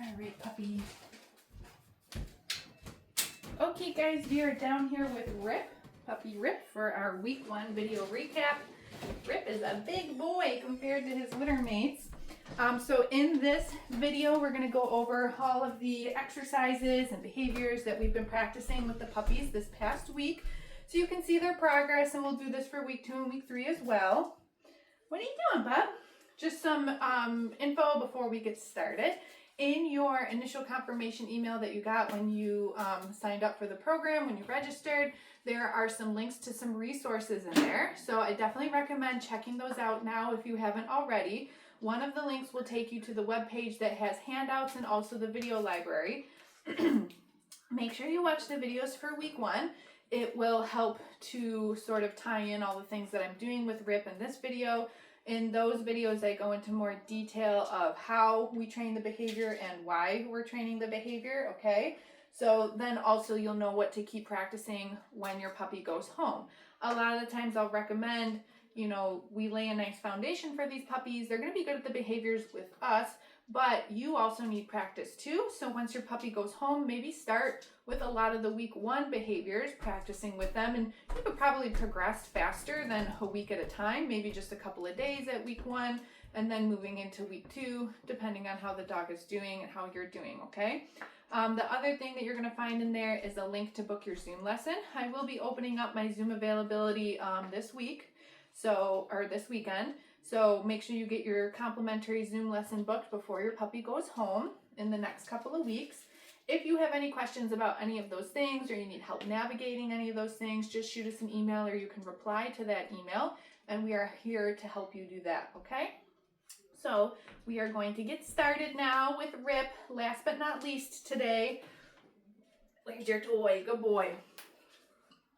All right, puppy. Okay, guys, we are down here with Rip, puppy Rip, for our week 1 video recap. Rip is a big boy compared to his litter mates. So in this video, we're going to go over all of the exercises and behaviors that we've been practicing with the puppies this past week, so you can see their progress, and we'll do this for week 2 and week 3 as well. What are you doing, bub? Just some info before we get started. In your initial confirmation email that you got when you signed up for the program, when you registered, there are some links to some resources in there. So I definitely recommend checking those out now if you haven't already. One of the links will take you to the webpage that has handouts and also the video library. Make sure you watch the videos for week 1. It will help to sort of tie in all the things that I'm doing with Rip in this video. In those videos, I go into more detail of how we train the behavior and why we're training the behavior, okay? So then also you'll know what to keep practicing when your puppy goes home. A lot of the times I'll recommend, you know, we lay a nice foundation for these puppies. They're going to be good at the behaviors with us, but you also need practice too. So once your puppy goes home, maybe start with a lot of the week 1 behaviors, practicing with them, and you could probably progress faster than a week at a time, maybe just a couple of days at week 1, and then moving into week 2, depending on how the dog is doing and how you're doing, okay? The other thing that you're going to find in there is a link to book your Zoom lesson. I will be opening up my Zoom availability this week, or this weekend. So make sure you get your complimentary Zoom lesson booked before your puppy goes home in the next couple of weeks. If you have any questions about any of those things, or you need help navigating any of those things, just shoot us an email, or you can reply to that email, and we are here to help you do that, okay? So we are going to get started now with Rip. Last but not least today, where's your toy? Good boy.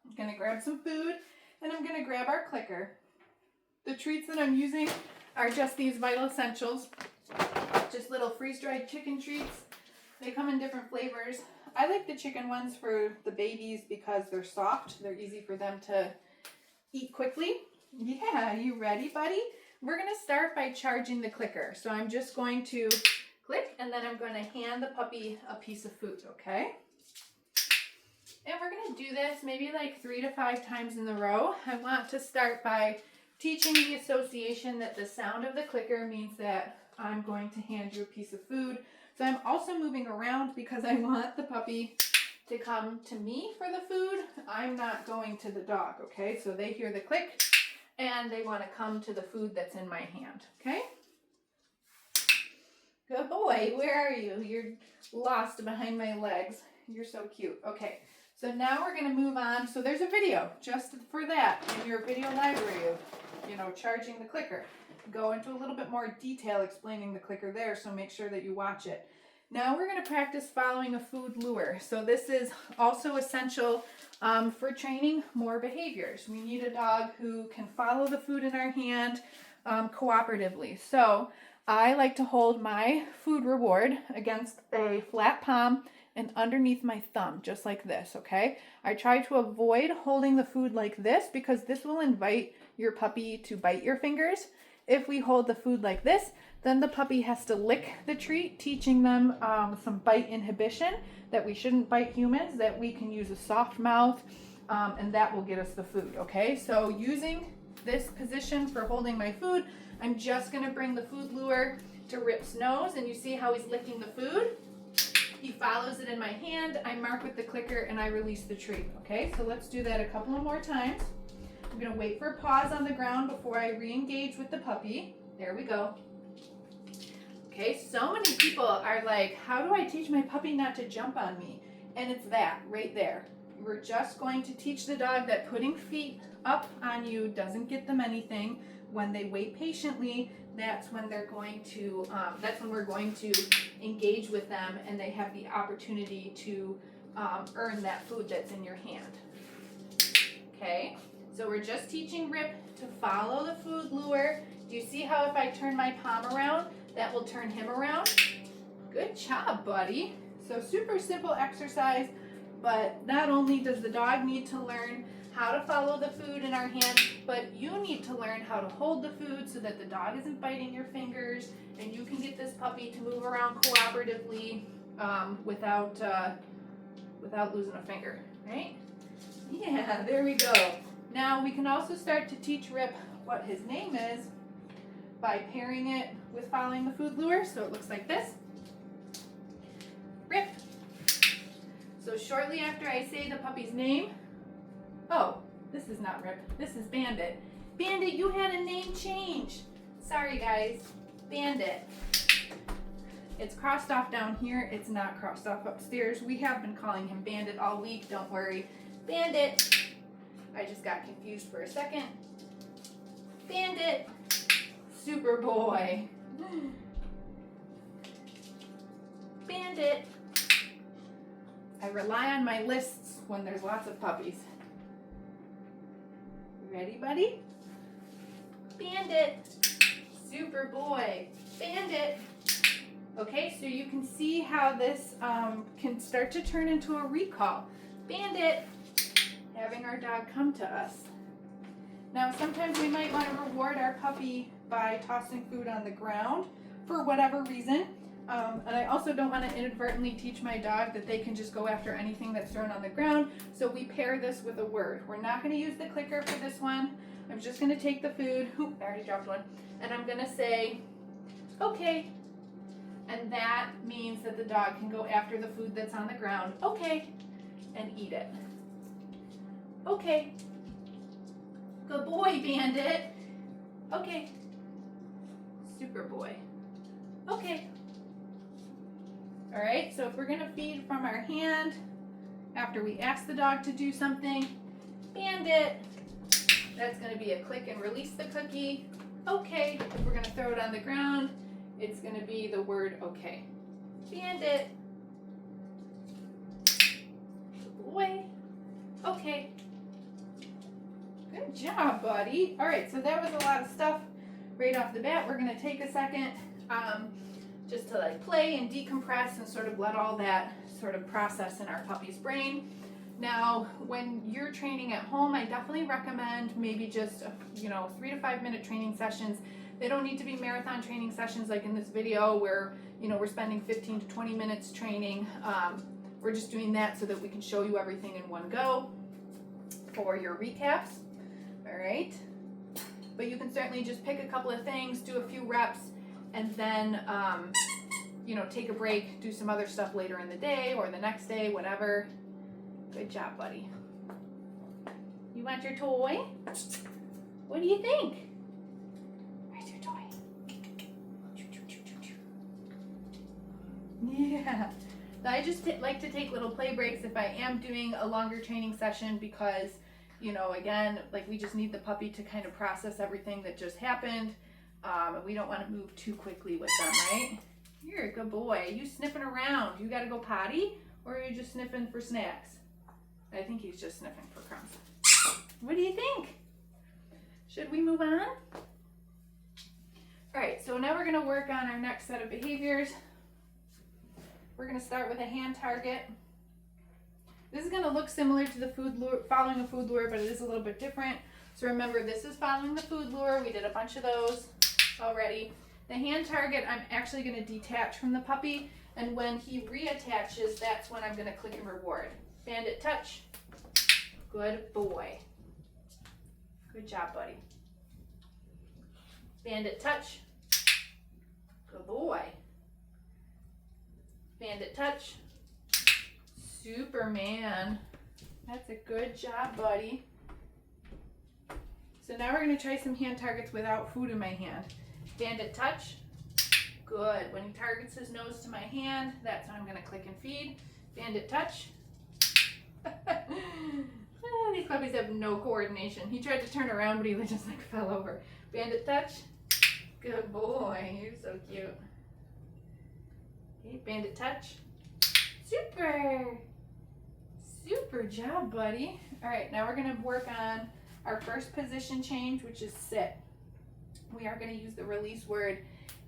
I'm gonna grab some food, and I'm gonna grab our clicker. The treats that I'm using are just these Vital Essentials, just little freeze-dried chicken treats. They come in different flavors. I like the chicken ones for the babies because they're soft. They're easy for them to eat quickly. Yeah, you ready, buddy? We're going to start by charging the clicker. So I'm just going to click, and then I'm going to hand the puppy a piece of food, okay? And we're going to do this maybe like 3 to 5 times in a row. I want to start by teaching the association that the sound of the clicker means that I'm going to hand you a piece of food. So I'm also moving around because I want the puppy to come to me for the food. I'm not going to the dog, okay? So they hear the click and they want to come to the food that's in my hand, okay? Good boy, where are you? You're lost behind my legs. You're so cute. Okay, so now we're going to move on. So there's a video just for that in your video library of, you know, charging the clicker. Go into a little bit more detail explaining the clicker there, so make sure that you watch it. Now we're going to practice following a food lure. So this is also essential for training more behaviors. We need a dog who can follow the food in our hand cooperatively. So I like to hold my food reward against a flat palm and underneath my thumb, just like this, okay? I try to avoid holding the food like this because this will invite your puppy to bite your fingers. If we hold the food like this, then the puppy has to lick the treat, teaching them some bite inhibition, that we shouldn't bite humans, that we can use a soft mouth, and that will get us the food, okay? So using this position for holding my food, I'm just gonna bring the food lure to Rip's nose, and you see how he's licking the food? He follows it in my hand, I mark with the clicker, and I release the treat, okay? So let's do that a couple of more times. I'm gonna wait for a pause on the ground before I re-engage with the puppy. There we go. Okay, so many people are like, how do I teach my puppy not to jump on me? And it's that right there. We're just going to teach the dog that putting feet up on you doesn't get them anything. When they wait patiently, that's when they're going to, that's when we're going to engage with them, and they have the opportunity to earn that food that's in your hand. Okay. So we're just teaching Rip to follow the food lure. Do you see how if I turn my palm around, that will turn him around? Good job, buddy. So super simple exercise, but not only does the dog need to learn how to follow the food in our hand, but you need to learn how to hold the food so that the dog isn't biting your fingers, and you can get this puppy to move around cooperatively without losing a finger, right? Yeah, there we go. Now we can also start to teach Rip what his name is by pairing it with following the food lure. So it looks like this. Rip. So shortly after I say the puppy's name, oh, this is not Rip, this is Bandit. Bandit, you had a name change. Sorry guys, Bandit. It's crossed off down here, it's not crossed off upstairs. We have been calling him Bandit all week, don't worry. Bandit. I just got confused for a second. Bandit. Super boy. Bandit. I rely on my lists when there's lots of puppies. Ready, buddy? Bandit. Super boy. Bandit. Okay, so you can see how this can start to turn into a recall. Bandit. Having our dog come to us. Now, sometimes we might want to reward our puppy by tossing food on the ground for whatever reason. And I also don't want to inadvertently teach my dog that they can just go after anything that's thrown on the ground. So we pair this with a word. We're not going to use the clicker for this one. I'm just going to take the food. Oop, I already dropped one. And I'm going to say, okay. And that means that the dog can go after the food that's on the ground. Okay. And eat it. Okay. Good boy, Bandit. Okay. Super boy. Okay. All right, so if we're gonna feed from our hand after we ask the dog to do something, Bandit, that's gonna be a click and release the cookie. Okay, if we're gonna throw it on the ground, it's gonna be the word okay. Bandit. Good boy. Okay. Good job, buddy. All right, so that was a lot of stuff right off the bat. We're gonna take a second just to like play and decompress and sort of let all that sort of process in our puppy's brain. Now, when you're training at home, I definitely recommend maybe just 3 to 5 minute training sessions. They don't need to be marathon training sessions like in this video where we're spending 15 to 20 minutes training. We're just doing that so that we can show you everything in one go for your recaps. All right, but you can certainly just pick a couple of things, do a few reps, and then take a break, do some other stuff later in the day or the next day, whatever. Good job, buddy. You want your toy? What do you think? Where's your toy? Yeah. I just like to take little play breaks if I am doing a longer training session because again, like we just need the puppy to kind of process everything that just happened. And we don't want to move too quickly with them, right? You're a good boy. Are you sniffing around? You got to go potty? Or are you just sniffing for snacks? I think he's just sniffing for crumbs. What do you think? Should we move on? All right, so now we're going to work on our next set of behaviors. We're going to start with a hand target. This is going to look similar to the food lure, following a food lure, but it is a little bit different. So remember, this is following the food lure. We did a bunch of those already. The hand target, I'm actually going to detach from the puppy, and when he reattaches, that's when I'm going to click and reward. Bandit touch. Good boy. Good job, buddy. Bandit touch. Good boy. Bandit touch. Superman. That's a good job, buddy. So now we're going to try some hand targets without food in my hand. Bandit touch. Good. When he targets his nose to my hand, that's when I'm going to click and feed. Bandit touch. These puppies have no coordination. He tried to turn around, but he just like fell over. Bandit touch. Good boy. You're so cute. Okay, bandit touch. Super. Super job, buddy. All right, now we're going to work on our first position change, which is sit. We are going to use the release word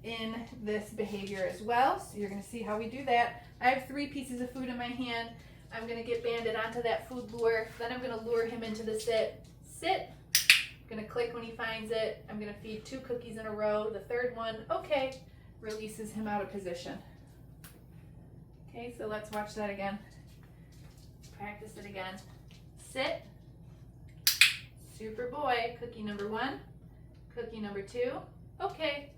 in this behavior as well. So you're going to see how we do that. I have 3 pieces of food in my hand. I'm gonna get Bandit onto that food lure. Then I'm gonna lure him into the sit. Sit. I'm gonna click when he finds it. I'm gonna feed 2 cookies in a row. The third one, okay, releases him out of position. Okay, so let's watch that again. Practice it again. Sit. Super boy. Cookie number 1. Cookie number 2. Okay.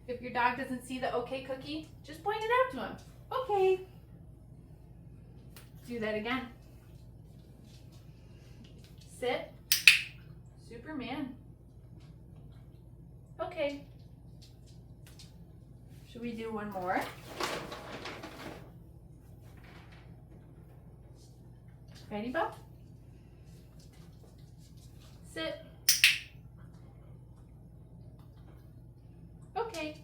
If your dog doesn't see the okay cookie, just point it out to him. Okay. Do that again. Sit. Superman. Okay. Should we do one more? Ready, Bob? Sit. Okay.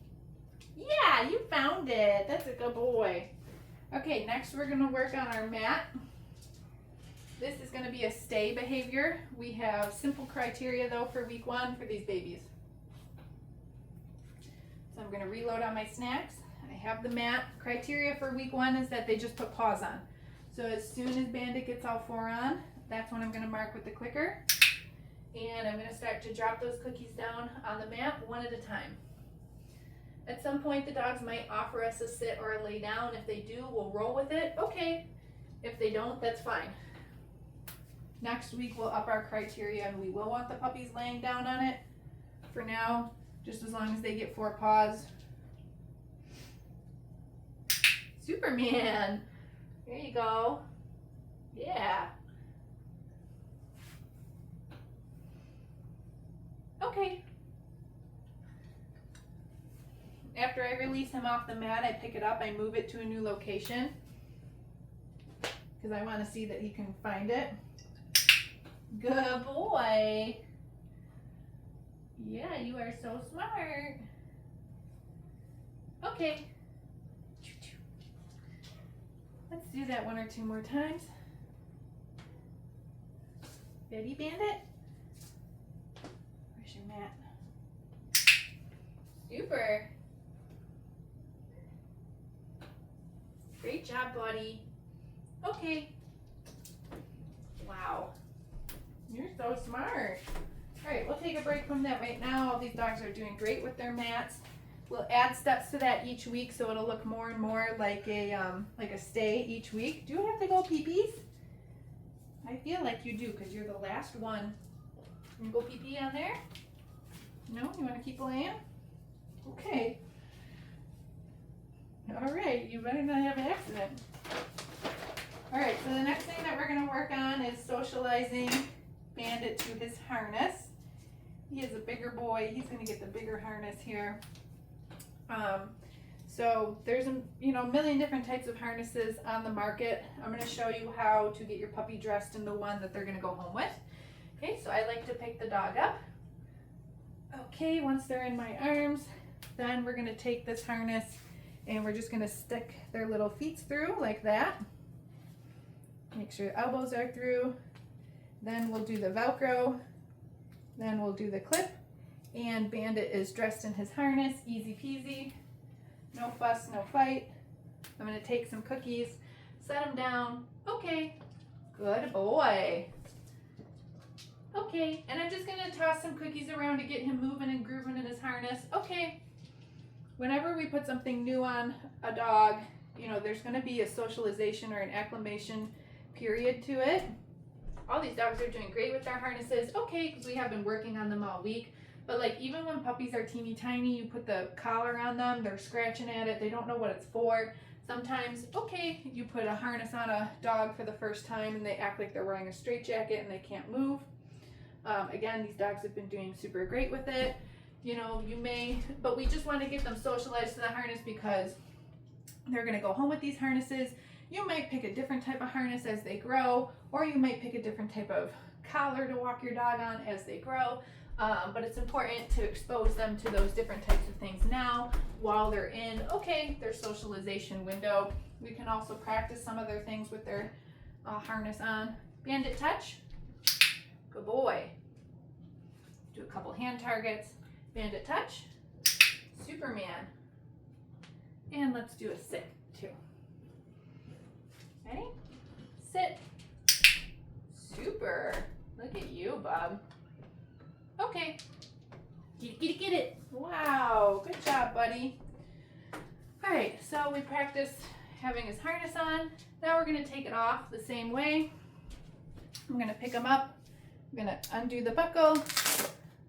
Yeah, you found it. That's a good boy. Okay, next we're gonna work on our mat. This is gonna be a stay behavior. We have simple criteria though for week 1 for these babies. So I'm gonna reload on my snacks. I have the mat. Criteria for week 1 is that they just put paws on. So as soon as Bandit gets all 4 on, that's when I'm gonna mark with the clicker. And I'm gonna start to drop those cookies down on the mat 1 at a time. At some point, the dogs might offer us a sit or a lay down. If they do, we'll roll with it. Okay. If they don't, that's fine. Next week, we'll up our criteria and we will want the puppies laying down on it. For now, just as long as they get 4 paws. Superman. There you go. Yeah. Okay. After I release him off the mat, I pick it up, I move it to a new location because I want to see that he can find it. Good boy. Yeah, you are so smart. Okay. Let's do that 1 or 2 more times. Ready, Bandit? Where's your mat? Super. Great job, buddy. Okay. Wow. You're so smart. All right, we'll take a break from that right now. All these dogs are doing great with their mats. We'll add steps to that each week so it'll look more and more like a stay each week. Do you have to go pee-pees? I feel like you do because you're the last one. You go pee-pee on there? No? You want to keep laying? Okay. All right, you better not have an accident. All right, so the next thing that we're going to work on is socializing Bandit to his harness. He is a bigger boy. He's going to get the bigger harness here. So there's a million different types of harnesses on the market. I'm going to show you how to get your puppy dressed in the one that they're going to go home with. Okay, so I like to pick the dog up. Okay, once they're in my arms, then we're going to take this harness and we're just going to stick their little feet through like that. Make sure the elbows are through. Then we'll do the Velcro. Then we'll do the clip. And Bandit is dressed in his harness. Easy peasy. No fuss, no fight. I'm going to take some cookies, set them down. Okay. Good boy. Okay. And I'm just going to toss some cookies around to get him moving and grooving in his harness. Okay. Whenever we put something new on a dog, there's going to be a socialization or an acclimation period to it. All these dogs are doing great with their harnesses. Okay, because we have been working on them all week. But like even when puppies are teeny tiny, you put the collar on them, they're scratching at it, they don't know what it's for. Sometimes, okay, you put a harness on a dog for the first time and they act like they're wearing a straitjacket and they can't move. Again, these dogs have been doing super great with it. But we just want to get them socialized to the harness because they're going to go home with these harnesses. You might pick a different type of harness as they grow, or you might pick a different type of collar to walk your dog on as they grow. But it's important to expose them to those different types of things now while they're in, their socialization window. We can also practice some other things with their harness on. Bandit touch. Good boy. Do a couple hand targets. Bandit touch. Superman. And let's do a sit too. Ready? Sit. Super. Look at you, Bob. Okay. Get it. Wow. Good job, buddy. All right, so we practiced having his harness on. Now we're going to take it off the same way. I'm going to pick him up. I'm going to undo the buckle,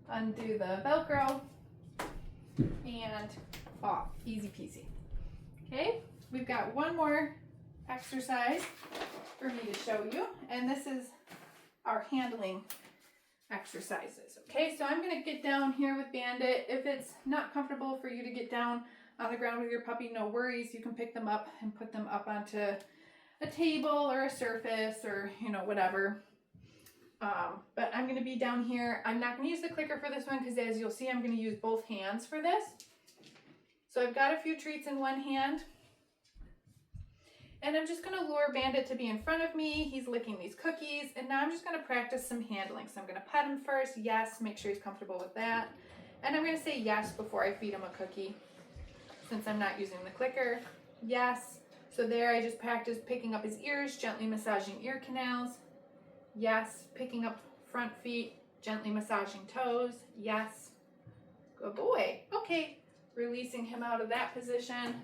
undo the Velcro, and off. Easy peasy. Okay, we've got one more exercise for me to show you, and this is our handling exercises. Okay, so I'm going to get down here with Bandit. If it's not comfortable for you to get down on the ground with your puppy, no worries. You can pick them up and put them up onto a table or a surface or, you know, whatever. But I'm going to be down here. I'm not going to use the clicker for this one because, as you'll see, I'm going to use both hands for this. So I've got a few treats in one hand. And I'm just going to lure Bandit to be in front of me. He's licking these cookies. And now I'm just going to practice some handling. So I'm going to pet him first. Yes, make sure he's comfortable with that. And I'm going to say yes before I feed him a cookie, since I'm not using the clicker. Yes. So there I just practiced picking up his ears, gently massaging ear canals. Yes. Picking up front feet, gently massaging toes. Yes. Good boy. Okay. Releasing him out of that position.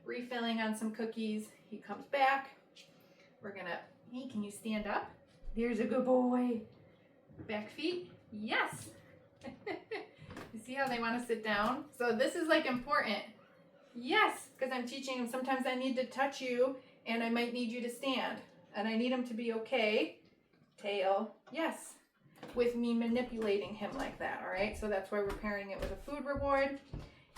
Refilling on some cookies. He comes back. We're gonna, hey, can you stand up? There's a good boy. Back feet. Yes. You see how they want to sit down? So this is like important. Yes, because I'm teaching him sometimes I need to touch you and I might need you to stand. And I need him to be okay. Tail, yes, with me manipulating him like that, all right? So that's why we're pairing it with a food reward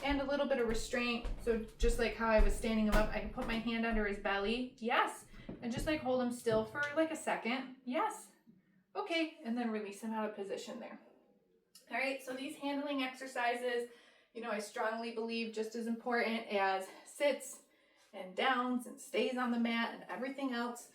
and a little bit of restraint. So just like how I was standing him up, I can put my hand under his belly, yes, and just like hold him still for like a second, yes, okay, and then release him out of position there. All right, so these handling exercises, you know, I strongly believe just as important as sits and downs and stays on the mat and everything else,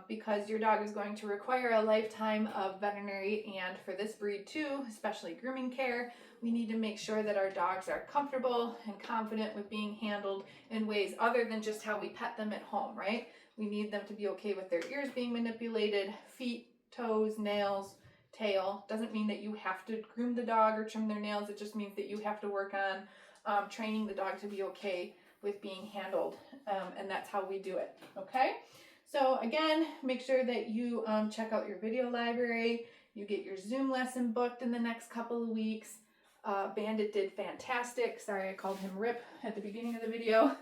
because your dog is going to require a lifetime of veterinary, and for this breed too, especially grooming care, we need to make sure that our dogs are comfortable and confident with being handled in ways other than just how we pet them at home, right? We need them to be okay with their ears being manipulated, feet, toes, nails, tail. Doesn't mean that you have to groom the dog or trim their nails. It just means that you have to work on training the dog to be okay with being handled, and that's how we do it, okay? So again, make sure that you check out your video library. You get your Zoom lesson booked in the next couple of weeks. Bandit did fantastic. Sorry, I called him Rip at the beginning of the video.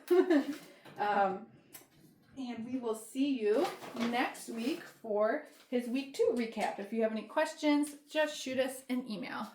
And we will see you next week for his week 2 recap. If you have any questions, just shoot us an email.